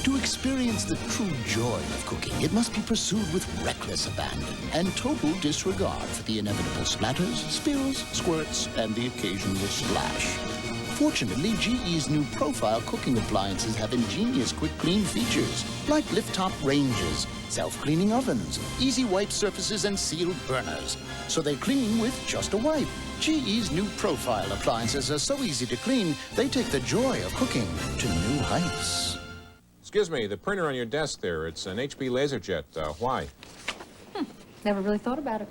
To experience the true joy of cooking, it must be pursued with reckless abandon and total disregard for the inevitable splatters, spills, squirts, and the occasional splash. Fortunately, GE's new profile cooking appliances have ingenious quick clean features, like lift-top ranges, self-cleaning ovens, easy wipe surfaces, and sealed burners. So they clean with just a wipe. GE's new profile appliances are so easy to clean, they take the joy of cooking to new heights. Excuse me, the printer on your desk there, it's an HP LaserJet. Why? Never really thought about it.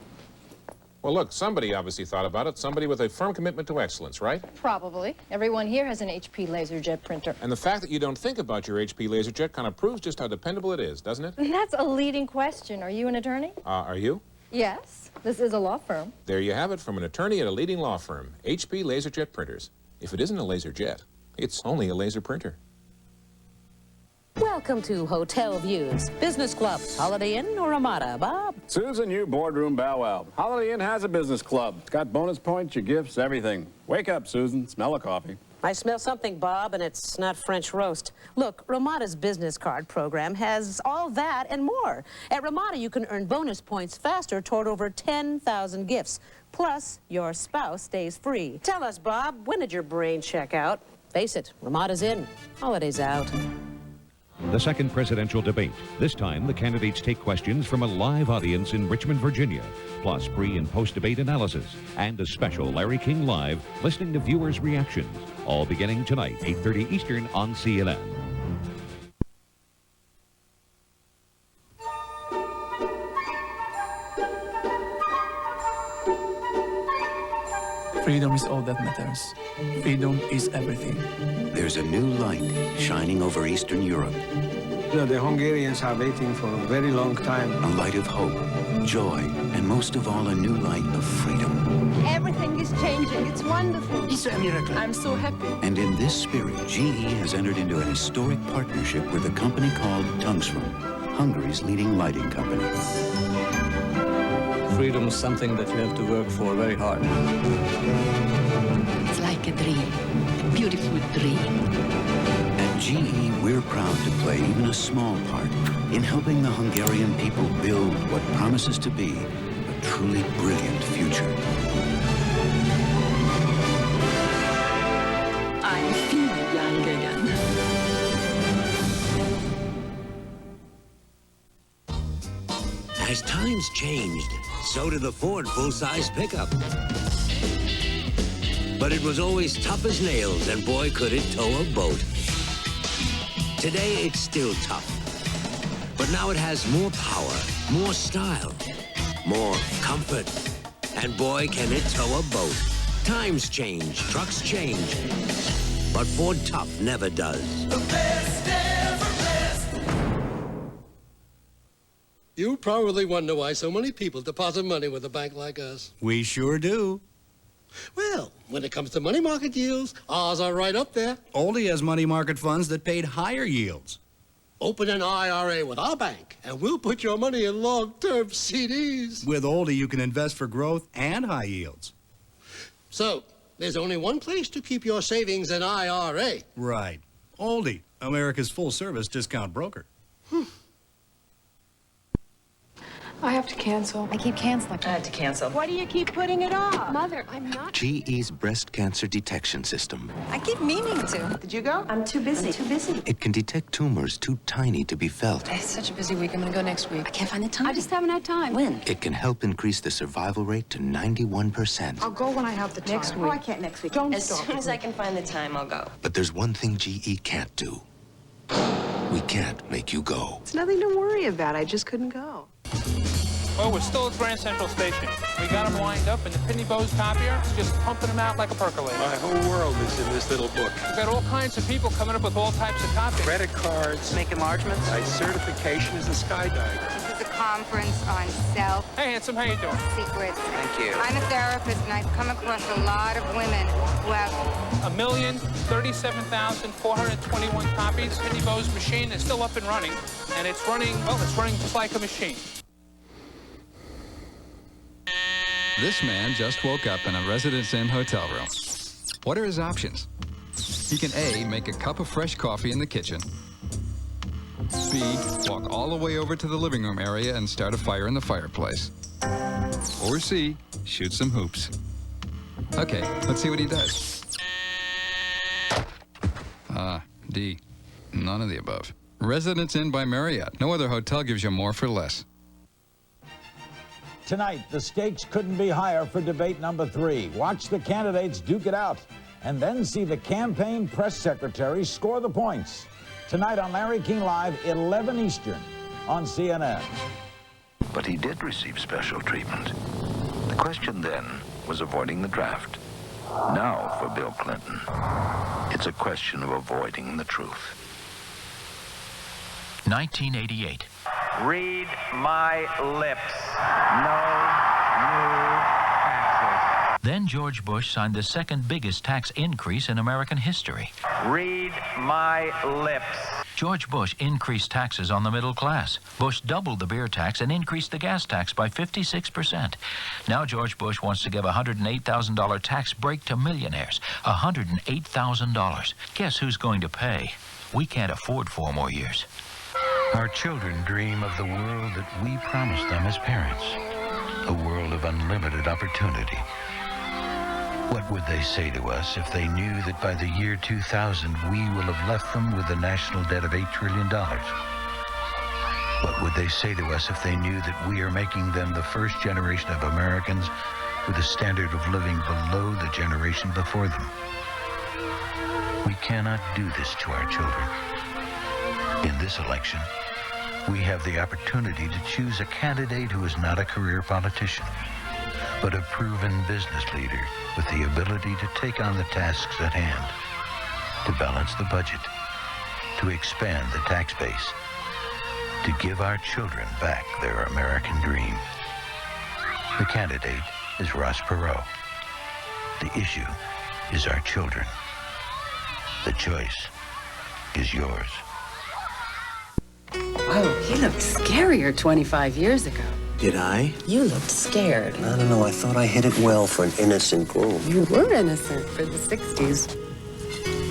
Well, look, somebody obviously thought about it. Somebody with a firm commitment to excellence, right? Probably. Everyone here has an HP LaserJet printer. And the fact that you don't think about your HP LaserJet kind of proves just how dependable it is, doesn't it? That's a leading question. Are you an attorney? Are you? Yes. This is a law firm. There you have it from an attorney at a leading law firm. HP LaserJet printers. If it isn't a LaserJet, it's only a laser printer. Welcome to Hotel Views, Business Club, Holiday Inn, or Ramada. Bob? Susan, you boardroom bow wow. Holiday Inn has a business club. It's got bonus points, your gifts, everything. Wake up, Susan. Smell a coffee. I smell something, Bob, and it's not French roast. Look, Ramada's business card program has all that and more. At Ramada, you can earn bonus points faster toward over 10,000 gifts. Plus, your spouse stays free. Tell us, Bob, when did your brain check out? Face it, Ramada's in, holidays out. The second presidential debate. This time, the candidates take questions from a live audience in Richmond, Virginia, plus pre- and post-debate analysis, and a special Larry King Live, listening to viewers' reactions, all beginning tonight, 8:30 Eastern on CNN. Freedom is all that matters. Freedom is everything. There's a new light shining over Eastern Europe. The Hungarians are waiting for a very long time. A light of hope, joy, and most of all, a new light of freedom. Everything is changing. It's wonderful. It's a miracle. I'm so happy. And in this spirit, GE has entered into an historic partnership with a company called Tungsram, Hungary's leading lighting company. Freedom is something that you have to work for very hard. It's like a dream. A beautiful dream. At GE, we're proud to play even a small part in helping the Hungarian people build what promises to be a truly brilliant future. I feel young again. As times changed, so did the Ford full-size pickup. But it was always tough as nails, and boy, could it tow a boat. Today, it's still tough. But now it has more power, more style, more comfort. And boy, can it tow a boat. Times change, trucks change. But Ford Tough never does. The best ever best. You probably wonder why so many people deposit money with a bank like us. We sure do. Well, when it comes to money market yields, ours are right up there. Oldie has money market funds that paid higher yields. Open an IRA with our bank, and we'll put your money in long-term CDs. With Oldie, you can invest for growth and high yields. So, there's only one place to keep your savings in IRA. Right. Oldie, America's full-service discount broker. I have to cancel. I keep canceling. I have to cancel. Why do you keep putting it off? Mother, I'm not. GE's breast cancer detection system. I keep meaning to. Did you go? I'm too busy. It can detect tumors too tiny to be felt. It's such a busy week. I'm going to go next week. I can't find the time. I just haven't had time. When? It can help increase the survival rate to 91%. I'll go when I have the time. Next week. Oh, I can't next week. Don't As soon as I can find the time, I'll go. But there's one thing GE can't do. We can't make you go. It's nothing to worry about. I just couldn't go. Well, we're still at Grand Central Station. We got them lined up, and the Pitney Bowes copier is just pumping them out like a percolator. My whole world is in this little book. We've got all kinds of people coming up with all types of copies. Credit cards. Make enlargements. My certification as a skydiver. This is a conference on self. Hey, handsome, how you doing? Secrets. Thank you. I'm a therapist, and I've come across a lot of women who have 1,037,421 copies. Pitney Bowes machine is still up and running, and it's running, well, it's running just like a machine. This man just woke up in a Residence Inn hotel room. What are his options? He can A, make a cup of fresh coffee in the kitchen, B, walk all the way over to the living room area and start a fire in the fireplace. Or C, shoot some hoops. Okay, let's see what he does. D, none of the above. Residence Inn by Marriott. No other hotel gives you more for less. Tonight, the stakes couldn't be higher for debate number 3. Watch the candidates duke it out, and then see the campaign press secretary score the points. Tonight on Larry King Live, 11 Eastern on CNN. But he did receive special treatment. The question then was avoiding the draft. Now, for Bill Clinton, it's a question of avoiding the truth. 1988. Read my lips. No new taxes. Then George Bush signed the second biggest tax increase in American history. Read my lips. George Bush increased taxes on the middle class. Bush doubled the beer tax and increased the gas tax by 56%. Now George Bush wants to give a $108,000 tax break to millionaires. $108,000. Guess who's going to pay? We can't afford 4 more years. Our children dream of the world that we promised them as parents. A world of unlimited opportunity. What would they say to us if they knew that by the year 2000 we will have left them with a national debt of $8 trillion? What would they say to us if they knew that we are making them the first generation of Americans with a standard of living below the generation before them? We cannot do this to our children. In this election, we have the opportunity to choose a candidate who is not a career politician, but a proven business leader with the ability to take on the tasks at hand, to balance the budget, to expand the tax base, to give our children back their American dream. The candidate is Ross Perot. The issue is our children. The choice is yours. Whoa, he looked scarier 25 years ago. Did I? You looked scared. I don't know. I thought I hit it well for an innocent groom. You were innocent for the 60s.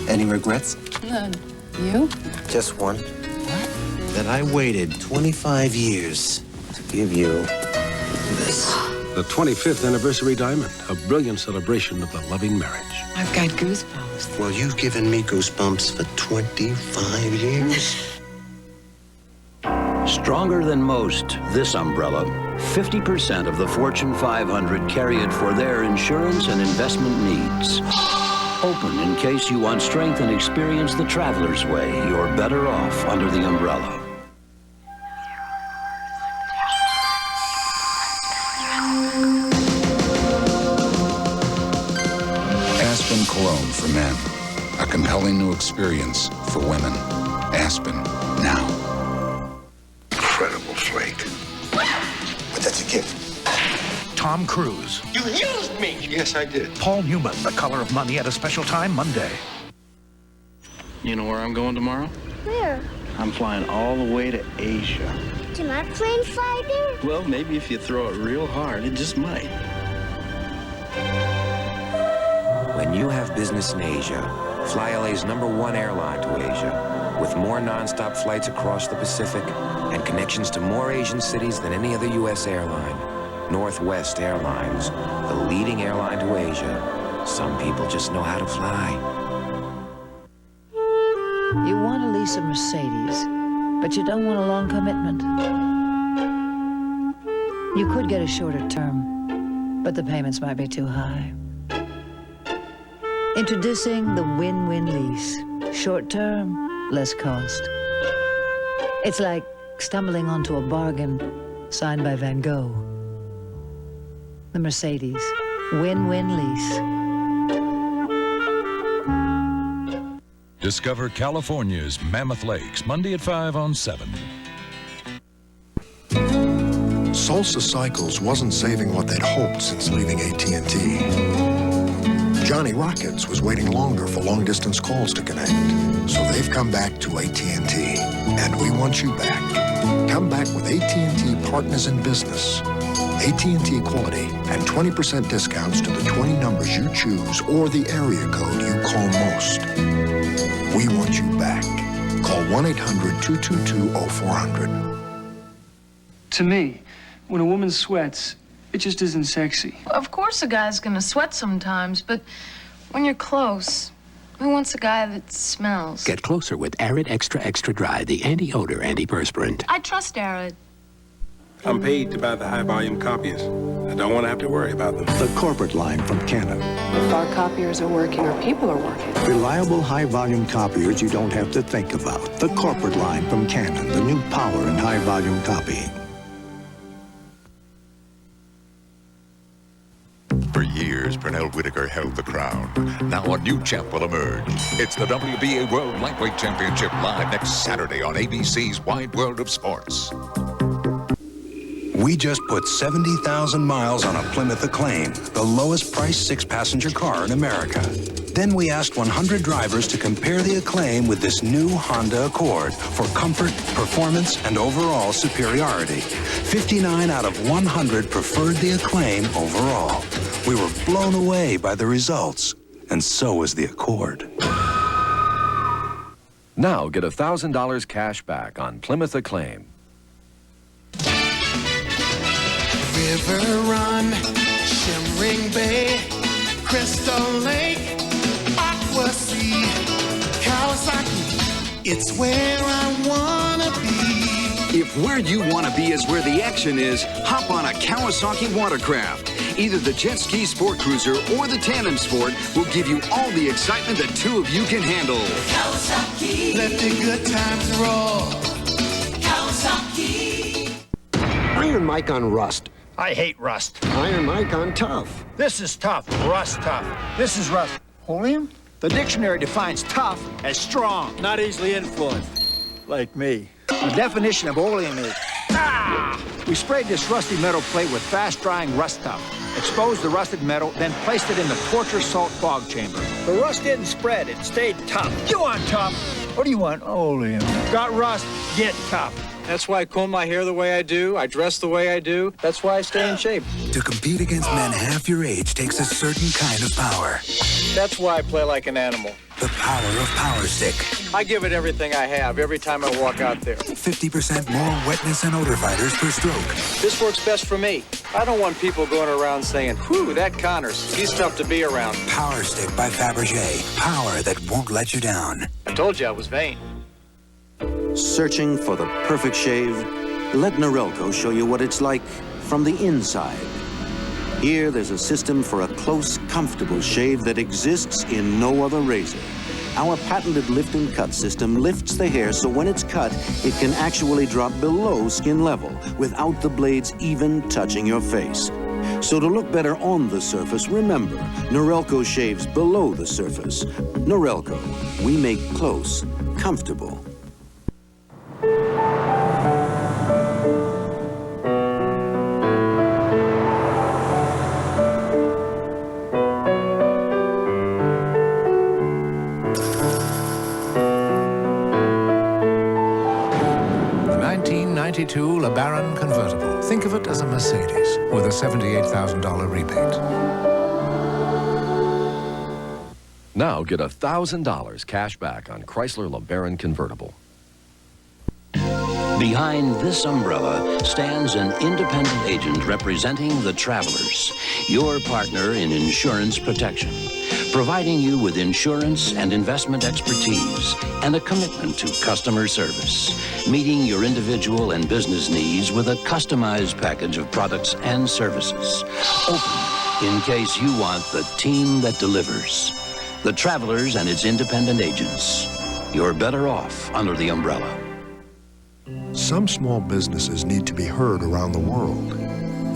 Any regrets? None. You? Just one. What? That I waited 25 years to give you this. The 25th anniversary diamond, a brilliant celebration of the loving marriage. I've got goosebumps. Well, you've given me goosebumps for 25 years. Stronger than most, this umbrella, 50% of the Fortune 500 carry it for their insurance and investment needs. Open in case you want strength and experience the traveler's way. You're better off under the umbrella. Aspen Cologne for men. A compelling new experience for women. Aspen, now. Incredible flake. But that's a gift. Tom Cruise. You used me! Yes, I did. Paul Newman, The Color of Money at a special time Monday. You know where I'm going tomorrow? Where? I'm flying all the way to Asia. Can our plane fly there? Well, maybe if you throw it real hard, it just might. When you have business in Asia, fly LA's #1 airline to Asia. With more non-stop flights across the Pacific and connections to more Asian cities than any other U.S. airline. Northwest Airlines, the leading airline to Asia. Some people just know how to fly. You want to lease a Mercedes, but you don't want a long commitment. You could get a shorter term, but the payments might be too high. Introducing the win-win lease. Short term, less cost. It's like stumbling onto a bargain signed by Van Gogh. The Mercedes win-win lease. Discover California's Mammoth Lakes, Monday at 5 on 7. Salsa Cycles wasn't saving what they'd hoped since leaving AT&T. Johnny Rockets was waiting longer for long-distance calls to connect. So they've come back to AT&T, and we want you back. Come back with AT&T Partners in Business. AT&T quality and 20% discounts to the 20 numbers you choose or the area code you call most. We want you back. Call 1-800-222-0400. To me, when a woman sweats, it just isn't sexy. Of course a guy's gonna sweat sometimes, but when you're close, who wants a guy that smells? Get closer with Arid Extra Extra Dry, the anti-odor antiperspirant. I trust Arid. I'm paid to buy the high-volume copiers. I don't want to have to worry about them. The corporate line from Canon. If our copiers are working, our people are working. Reliable high-volume copiers you don't have to think about. The corporate line from Canon, the new power in high-volume copying. For years, Pernell Whitaker held the crown. Now a new champ will emerge. It's the WBA World Lightweight Championship live next Saturday on ABC's Wide World of Sports. We just put 70,000 miles on a Plymouth Acclaim, the lowest priced 6-passenger car in America. Then we asked 100 drivers to compare the Acclaim with this new Honda Accord for comfort, performance, and overall superiority. 59 out of 100 preferred the Acclaim overall. We were blown away by the results, and so was the Accord. Now get $1,000 cash back on Plymouth Acclaim. River Run, Shimmering Bay, Crystal Lake, Aqua Sea, Kawasaki, it's where I wanna be. If where you wanna be is where the action is, hop on a Kawasaki watercraft. Either the Jet Ski Sport Cruiser or the Tandem Sport will give you all the excitement that two of you can handle. Kawasaki, let the good times roll. Kawasaki. Iron Mike on rust. I hate rust. Iron Mike on tough. This is tough. Rust tough. This is rust. Oleum? The dictionary defines tough as strong, not easily influenced. Like me. The definition of oleum is, we sprayed this rusty metal plate with fast-drying rust tough, exposed the rusted metal, then placed it in the torture salt fog chamber. The rust didn't spread, it stayed tough. You want tough? What do you want? Oleum. Got rust, get tough. That's why I comb my hair the way I do. I dress the way I do. That's why I stay in shape. To compete against men half your age takes a certain kind of power. That's why I play like an animal. The power of Power Stick. I give it everything I have every time I walk out there. 50% more wetness and odor fighters per stroke. This works best for me. I don't want people going around saying, whew, that Connors, he's tough to be around. Power Stick by Fabergé. Power that won't let you down. I told you I was vain. Searching for the perfect shave? Let Norelco show you what it's like from the inside. Here, there's a system for a close, comfortable shave that exists in no other razor. Our patented lift and cut system lifts the hair so when it's cut, it can actually drop below skin level without the blades even touching your face. So to look better on the surface, remember, Norelco shaves below the surface. Norelco, we make close, comfortable. The 1992 LeBaron convertible. Think of it as a Mercedes with a $78,000 rebate. Now get $1,000 cash back on Chrysler LeBaron convertible. Behind this umbrella stands an independent agent representing the travelers, your partner in insurance protection, providing you with insurance and investment expertise and a commitment to customer service, meeting your individual and business needs with a customized package of products and services. Open in case you want the team that delivers. The Travelers and its independent agents. You're better off under the umbrella. Some small businesses need to be heard around the world.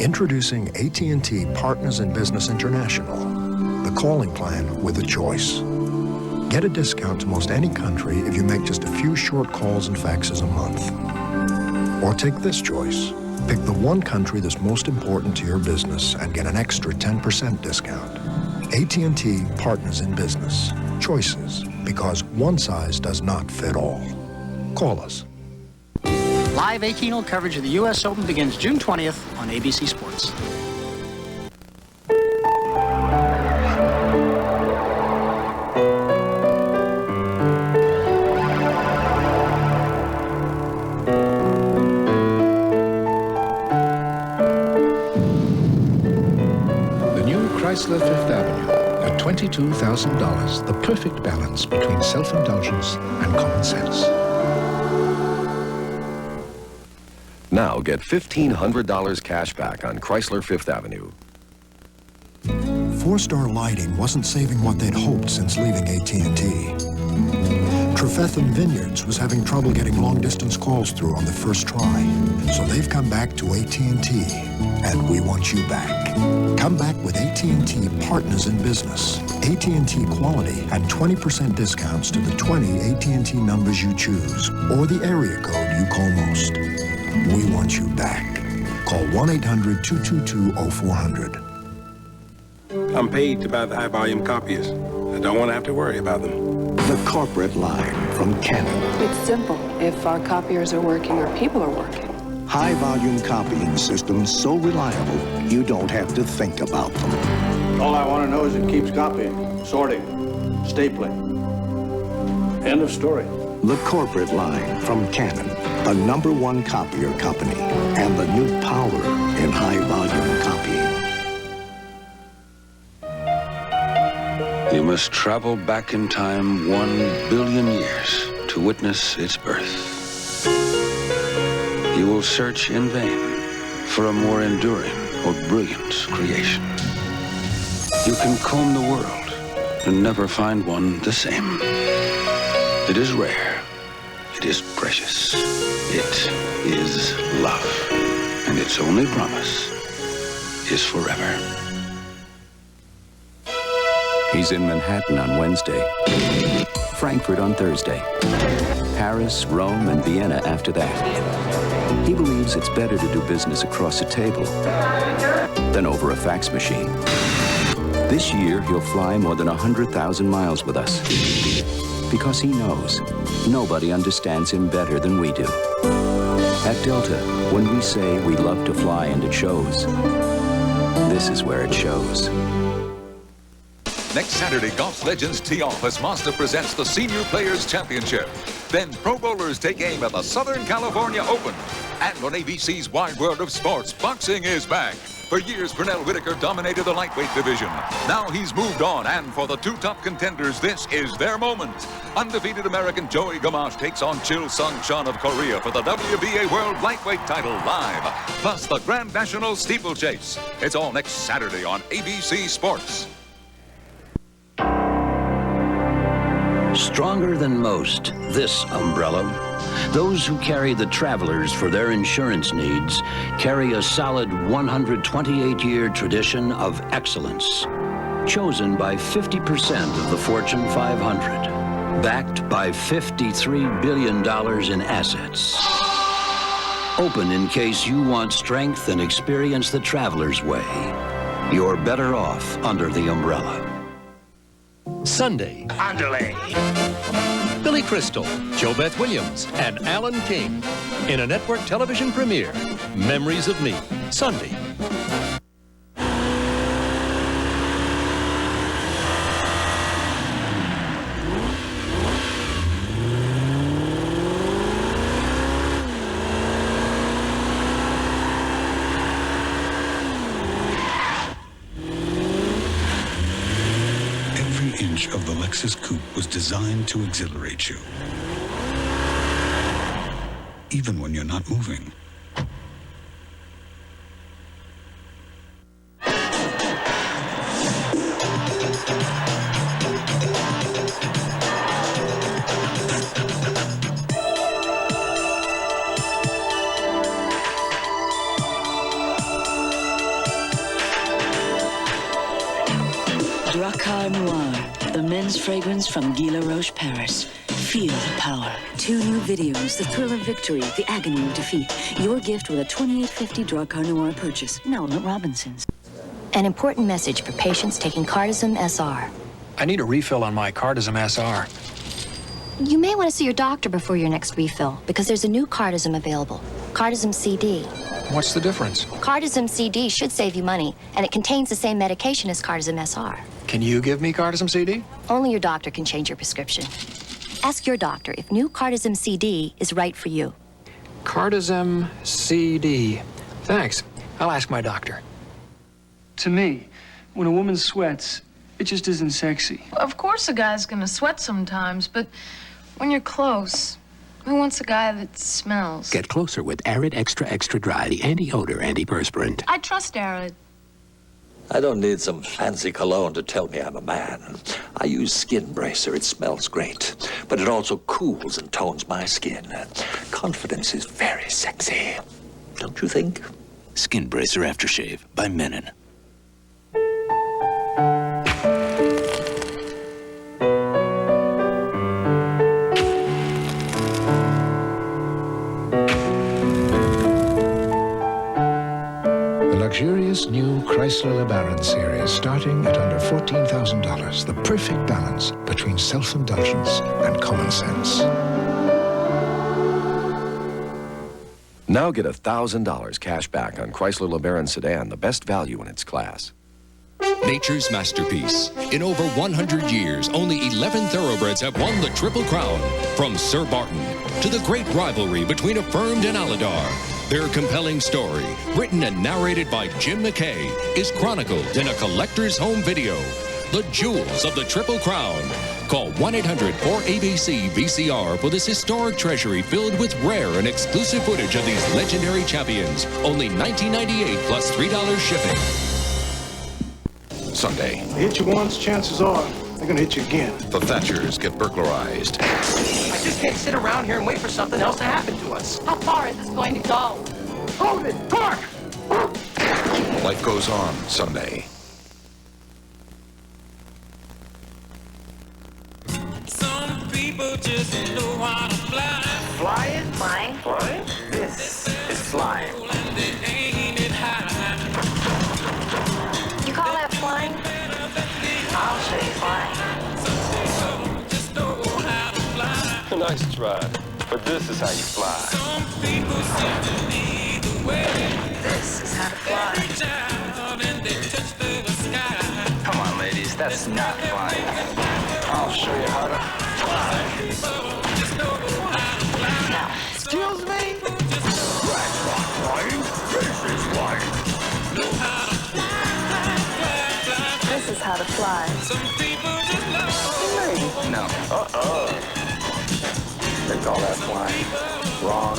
Introducing AT&T Partners in Business International, the calling plan with a choice. Get a discount to most any country if you make just a few short calls and faxes a month. Or take this choice. Pick the one country that's most important to your business and get an extra 10% discount. AT&T Partners in Business. Choices, because one size does not fit all. Call us. Live 18-hole coverage of the U.S. Open begins June 20th on ABC Sports. Chrysler Fifth Avenue at $22,000, the perfect balance between self-indulgence and common sense. Now get $1,500 cash back on Chrysler Fifth Avenue. Four-star lighting wasn't saving what they'd hoped since leaving AT&T. Trefethen Vineyards was having trouble getting long-distance calls through on the first try, so they've come back to AT&T, and we want you back. Come back with AT&T Partners in Business. AT&T quality and 20% discounts to the 20 AT&T numbers you choose, or the area code you call most. We want you back. Call 1-800-222-0400. I'm paid to buy the high-volume copiers. I don't want to have to worry about them. The corporate line from Canon. It's simple. If our copiers are working, our people are working. High-volume copying systems so reliable, you don't have to think about them. All I want to know is it keeps copying, sorting, stapling. End of story. The corporate line from Canon, the #1 copier company, and the new power in high-volume copying. You must travel back in time 1 billion years to witness its birth. You will search in vain for a more enduring or brilliant creation. You can comb the world and never find one the same. It is rare. It is precious. It is love. And its only promise is forever. He's in Manhattan on Wednesday, Frankfurt on Thursday, Paris, Rome, and Vienna after that. He believes it's better to do business across a table than over a fax machine. This year, he'll fly more than 100,000 miles with us because he knows nobody understands him better than we do. At Delta, when we say we love to fly and it shows, this is where it shows. Next Saturday, golf legends tee off as Mazda presents the Senior Players Championship. Then Pro Bowlers take aim at the Southern California Open. And on ABC's Wide World of Sports, boxing is back. For years, Pernell Whitaker dominated the lightweight division. Now he's moved on, and for the two top contenders, this is their moment. Undefeated American Joey Gamache takes on Chil Sung-Chun of Korea for the WBA World Lightweight title live. Plus the Grand National Steeplechase. It's all next Saturday on ABC Sports. Stronger than most, this umbrella. Those who carry the travelers for their insurance needs carry a solid 128-year tradition of excellence. Chosen by 50% of the Fortune 500. Backed by $53 billion in assets. Open in case you want strength and experience the traveler's way. You're better off under the umbrella. Sunday. Underlay. Billy Crystal, JoBeth Williams, and Alan King in a network television premiere, Memories of Me, Sunday. Of the Lexus Coupe was designed to exhilarate you, even when you're not moving. Drakkar Noir, the men's fragrance from Guy Laroche Paris. Feel the power. 2 new videos, the thrill of victory, the agony of defeat. Your gift with a $28.50 Drakkar Noir purchase. Now at Robinson's. An important message for patients taking Cardizem SR. I need a refill on my Cardizem SR. You may want to see your doctor before your next refill, because there's a new Cardizem available. Cardizem CD. What's the difference? Cardizem CD should save you money, and it contains the same medication as Cardizem SR. Can you give me Cardizem CD? Only your doctor can change your prescription. Ask your doctor if new Cardizem CD is right for you. Cardizem CD. Thanks. I'll ask my doctor. To me, when a woman sweats, it just isn't sexy. Of course a guy's gonna sweat sometimes, but when you're close, who wants a guy that smells? Get closer with Arid Extra Extra Dry, the anti-odor antiperspirant. I trust Arid. I don't need some fancy cologne to tell me I'm a man. I use Skin Bracer. It smells great, but it also cools and tones my skin. Confidence is very sexy, don't you think? Skin Bracer Aftershave by Menon. Luxurious new Chrysler LeBaron series starting at under $14,000. The perfect balance between self-indulgence and common sense. Now get $1,000 cash back on Chrysler LeBaron sedan, the best value in its class. Nature's masterpiece. In over 100 years, only 11 thoroughbreds have won the Triple Crown. From Sir Barton to the great rivalry between Affirmed and Aladar. Their compelling story, written and narrated by Jim McKay, is chronicled in a collector's home video. The Jewels of the Triple Crown. Call 1-800-4ABC-VCR for this historic treasury filled with rare and exclusive footage of these legendary champions. Only $19.98 plus $3 shipping. Sunday. They hit you once, chances are they're gonna hit you again. The Thatchers get burglarized. I just can't sit around here and wait for something else to happen to us. How far is this going to go? Hold it! Park! Life goes on Sunday. Some people just know how to fly. Flying? Flying? Flying? This is flying. You call that flying? I'll say flying. Nice try, but this is how you fly. This is how to fly. Come on, ladies, that's not flying. I'll show you how to fly. Now, excuse me? That's not flying. This is flying. This is how to fly. No. They call that flying. Wrong.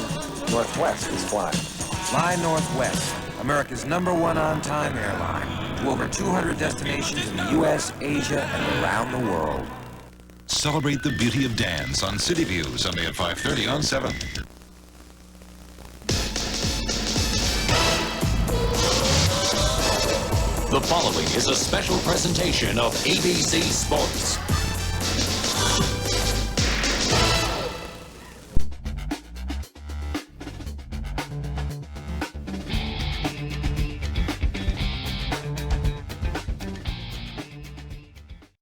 Northwest is flying. Fly Northwest, America's #1 on-time airline. To over 200 destinations in the U.S., Asia, and around the world. Celebrate the beauty of dance on City View, Sunday at 5:30 on 7. The following is a special presentation of ABC Sports.